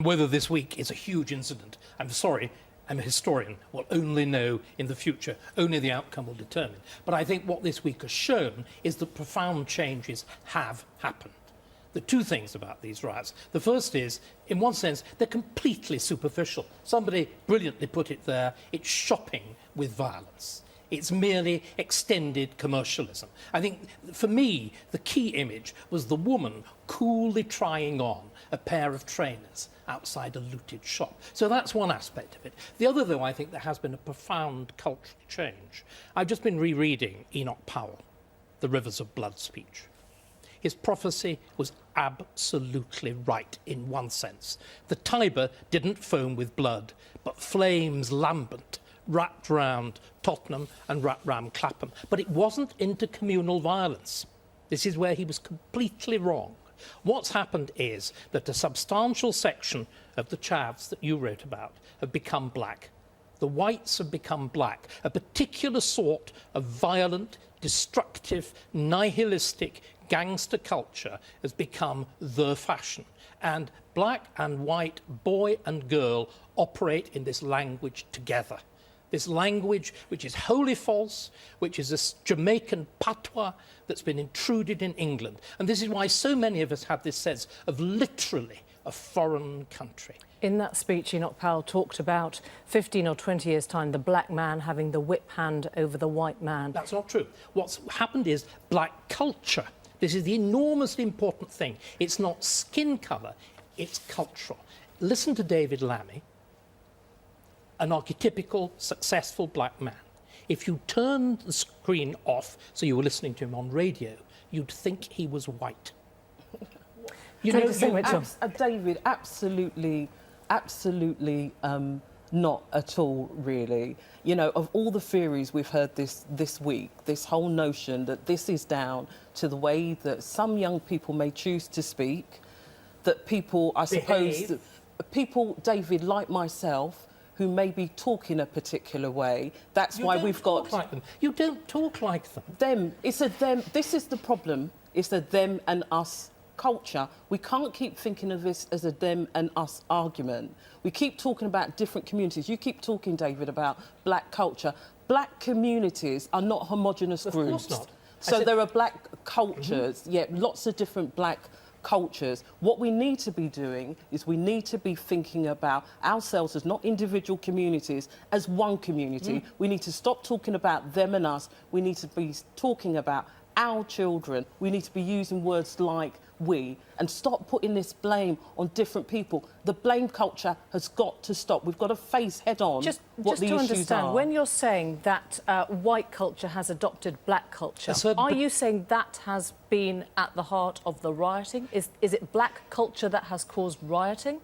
Whether this week is a huge incident, I'm sorry, I'm a historian, will only know in the future. Only the outcome will determine. But I think what this week has shown is that profound changes have happened. The two things about these riots. The first is, in one sense, they're completely superficial. Somebody brilliantly put it there, it's shopping with violence. It's merely extended commercialism. I think, for me, the key image was the woman coolly trying on a pair of trainers outside a looted shop. So that's one aspect of it. The other, though, I think there has been a profound cultural change. I've just been rereading Enoch Powell, The Rivers of Blood speech. His prophecy was absolutely right in one sense. The Tiber didn't foam with blood, but flames lambent wrapped round Tottenham and wrapped round Clapham. But it wasn't intercommunal violence. This is where he was completely wrong. What's happened is that a substantial section of the Chavs that you wrote about have become black. The whites have become black. A particular sort of violent, destructive, nihilistic gangster culture has become the fashion. And black and white, boy and girl, operate in this language together. This language which is wholly false, which is a Jamaican patois that's been intruded in England. And this is why so many of us have this sense of literally a foreign country. In that speech, Enoch Powell talked about 15 or 20 years' time, the black man having the whip hand over the white man. That's not true. What's happened is black culture. This is the enormously important thing. It's not skin colour, it's cultural. Listen to David Lammy, an archetypical, successful black man. If you turned the screen off, so you were listening to him on radio, you'd think he was white. Dreda Say Mitchell. David, absolutely not at all, really. You know, of all the theories we've heard this week, this whole notion that this is down to the way that some young people may choose to speak, that people, I suppose, people, David, like myself, who may be talking a particular way. That's why we've got... You don't talk like them. You don't talk like them. Them. It's a them. This is the problem. It's a them and us culture. We can't keep thinking of this as a them and us argument. We keep talking about different communities. You keep talking, David, about black culture. Black communities are not homogenous groups. Of course not. So there are black cultures, yeah, lots of different black cultures. What we need to be doing is we need to be thinking about ourselves as not individual communities, as one community. We need to stop talking about them and us. We need to be talking about our children. We need to be using words like we and stop putting this blame on different people. The blame culture has got to stop. We've got to face head on what the issues are. Just to understand, when you're saying that white culture has adopted black culture, are you saying that has been at the heart of the rioting? Is it black culture that has caused rioting?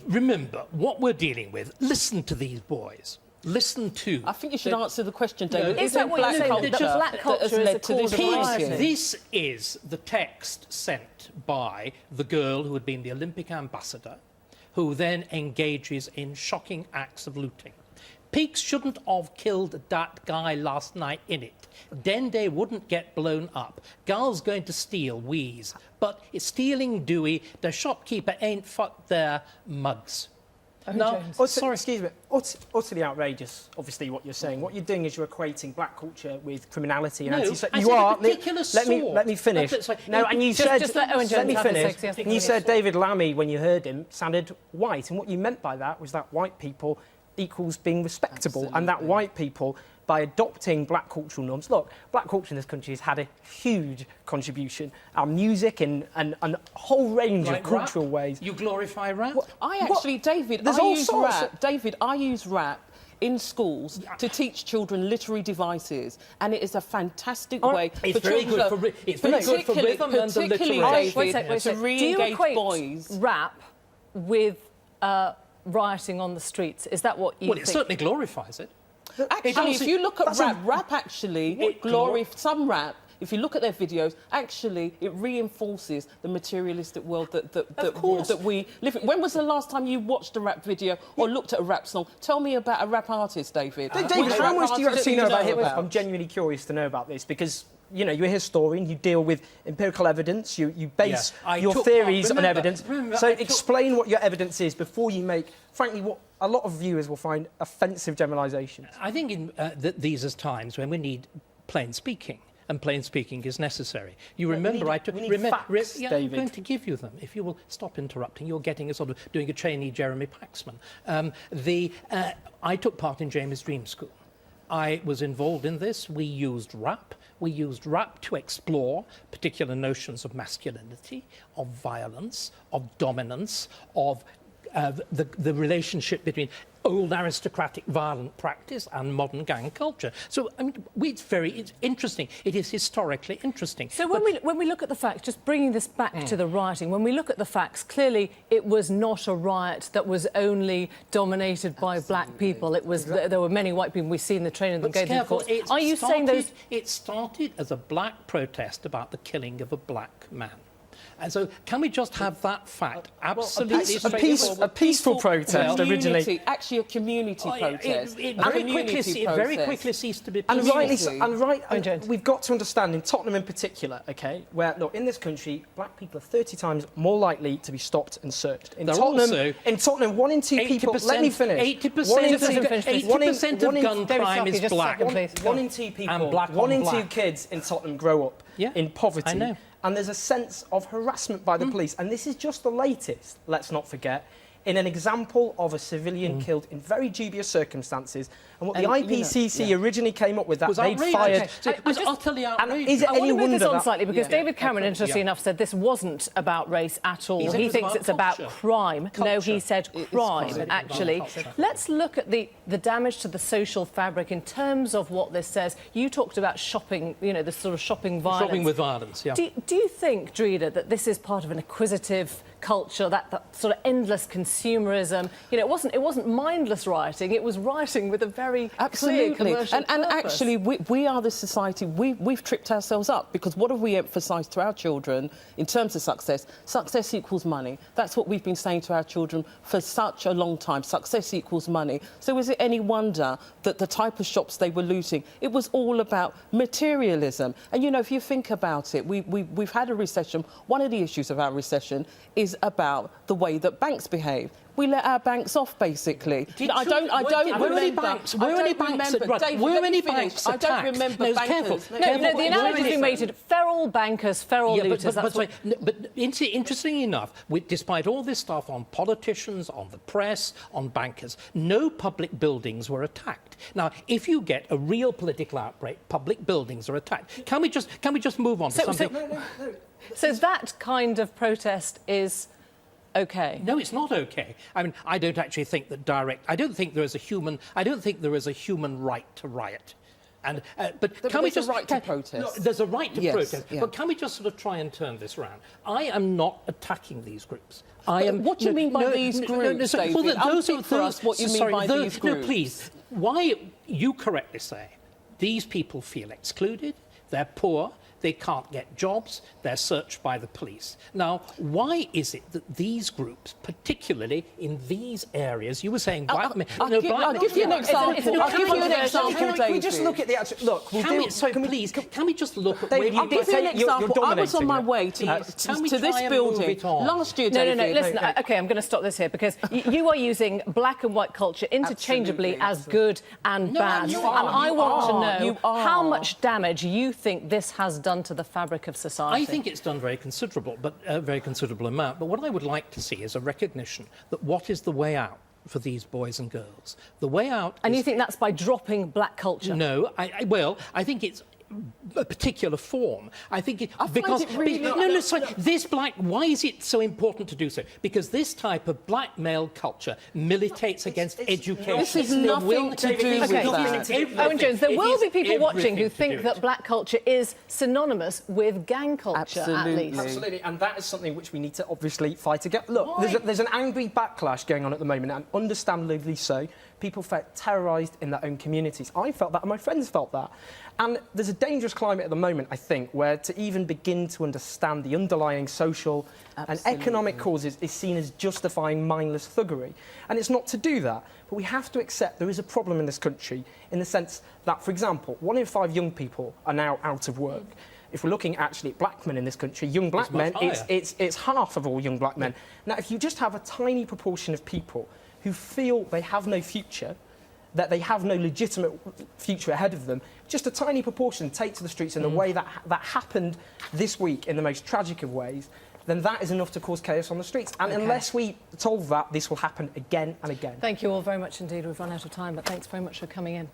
Remember, what we're dealing with, listen to these boys. Listen to... I think you should answer the question, David. Is that what you're saying, that black culture has led to this rioting? This is the text sent by the girl who had been the Olympic ambassador, who then engages in shocking acts of looting. Pigs shouldn't have killed that guy last night in it. Then they wouldn't get blown up. Girls going to steal, wheeze. But it's stealing Dewey. The shopkeeper ain't fucked their mugs. No, sorry, excuse me. Utterly outrageous, obviously, what you're saying. What you're doing is you're equating black culture with criminality and anti-social. You are. Let me finish. No, and you said just let Owen Jones have his say. And you said David Lammy, when you heard him, sounded white, and what you meant by that was that white people equals being respectable, and that white people, by adopting black cultural norms. Look, black culture in this country has had a huge contribution. Our music and a whole range of cultural ways. You glorify rap? David, I use rap in schools to teach children literary devices, and it is a fantastic way for children. It's very good for rhythm and the literary. To re-engage boys. Rap with rioting on the streets? Is that what you think? Well, it certainly glorifies it. Actually, if you look at rap actually glorifies some rap. If you look at their videos, actually, it reinforces the materialistic world that we live in. When was the last time you watched a rap video or looked at a rap song? Tell me about a rap artist, David. David, how much do you actually know about hip-hop? I'm genuinely curious to know about this, because you know, you're a historian, you deal with empirical evidence, you base your theories on evidence. So explain what your evidence is before you make, frankly, what a lot of viewers will find offensive generalisations. I think in these are times when we need plain speaking. And plain speaking is necessary. You remember, we need facts, David. I'm going to give you them. If you will stop interrupting, you're getting a sort of doing a Cheney Jeremy Paxman. I took part in Jamie's Dream School. I was involved in this. We used rap. We used rap to explore particular notions of masculinity, of violence, of dominance, of the relationship between old aristocratic violent practice and modern gang culture. So, I mean, it's interesting. It is historically interesting. So when we look at the facts, just bringing this back to the rioting, when we look at the facts, clearly it was not a riot that was only dominated by black people. It was there were many white people. We've seen the training that gave them course. Are you saying those? It started as a black protest about the killing of a black man. And so, can we just have that fact absolutely a peaceful protest originally? Actually, a community protest. It very quickly ceased to be peaceful. We've got to understand, in Tottenham in particular, OK, where, look, in this country, black people are 30 times more likely to be stopped and searched. In Tottenham, 1 in 2 people... Let me finish. 80% of gun crime is black. 1 in 2 people, 1 in 2 kids in Tottenham grow up in poverty. I know. And there's a sense of harassment by the police. And this is just the latest, let's not forget, in an example of a civilian killed in very dubious circumstances. And what the IPCC originally came up with, that they'd fired... Okay. So it was utterly outrageous. Is it any wonder that... slightly, because David Cameron, interestingly enough, said this wasn't about race at all. He thinks it's about crime. No, he said crime, actually. Let's look at the damage to the social fabric in terms of what this says. You talked about shopping, you know, the sort of shopping violence. Shopping with violence, yeah. Do you think, Dreda, that this is part of an acquisitive culture, that sort of endless consumerism? You know, it wasn't mindless rioting, it was rioting with a very clear commercial purpose. And actually, we are the society, we've tripped ourselves up, because what have we emphasised to our children in terms of success? Success equals money. That's what we've been saying to our children for such a long time. Success equals money. So is it any wonder that the type of shops they were looting, it was all about materialism? And, you know, if you think about it, we've had a recession. One of the issues of our recession is about the way that banks behave. We let our banks off, basically. I don't remember bankers. I don't remember bankers. No, the analogy's been made. Feral bankers, feral looters. But interestingly enough, despite all this stuff on politicians, on the press, on bankers, no public buildings were attacked. Now, if you get a real political outbreak, public buildings are attacked. Can we just move on to something? So that kind of protest is OK? No, it's not OK. I mean, I don't actually think that I don't think there is a human right to riot. But can we just... There's a right to protest. There's a right to protest. Yeah. But can we just sort of try and turn this round? I am not attacking these groups. What do you mean by these groups, David? Unpick for us what you mean by these groups. No, please. Why, you correctly say, these people feel excluded, they're poor, they can't get jobs, they're searched by the police. Now, why is it that these groups, particularly in these areas, you were saying black men... I'll give you an example. I'll give you an example, David. Can we just look at the actual... Look, can we just look at... David, I'll give you an example. I was on my way to this building last year, David. No, listen, OK, I'm going to stop this here, because you are using black and white culture interchangeably as good and bad. And I want to know how much damage you think this has done to the fabric of society. I think it's done very considerable, but a very considerable amount. But what I would like to see is a recognition that what is the way out for these boys and girls? The way out. And you think that's by dropping black culture? No, I think it's a particular form. I think it this black. Why is it so important to do so? Because this type of black male culture militates against education. This is nothing to do with that. Owen Jones, there will be people watching who think that black culture is synonymous with gang culture, at least. Absolutely, and that is something which we need to obviously fight against. Look, there's an angry backlash going on at the moment, and understandably so. People felt terrorised in their own communities. I felt that and my friends felt that. And there's a dangerous climate at the moment, I think, where to even begin to understand the underlying social and economic causes is seen as justifying mindless thuggery. And it's not to do that. But we have to accept there is a problem in this country in the sense that, for example, 1 in 5 young people are now out of work. If we're looking actually at black men in this country, young black men, it's half of all young black men. Now, if you just have a tiny proportion of people who feel they have no future, that they have no legitimate future ahead of them, just a tiny proportion take to the streets in the way that happened this week in the most tragic of ways, then that is enough to cause chaos on the streets. And unless we solve that, this will happen again and again. Thank you all very much indeed. We've run out of time, but thanks very much for coming in.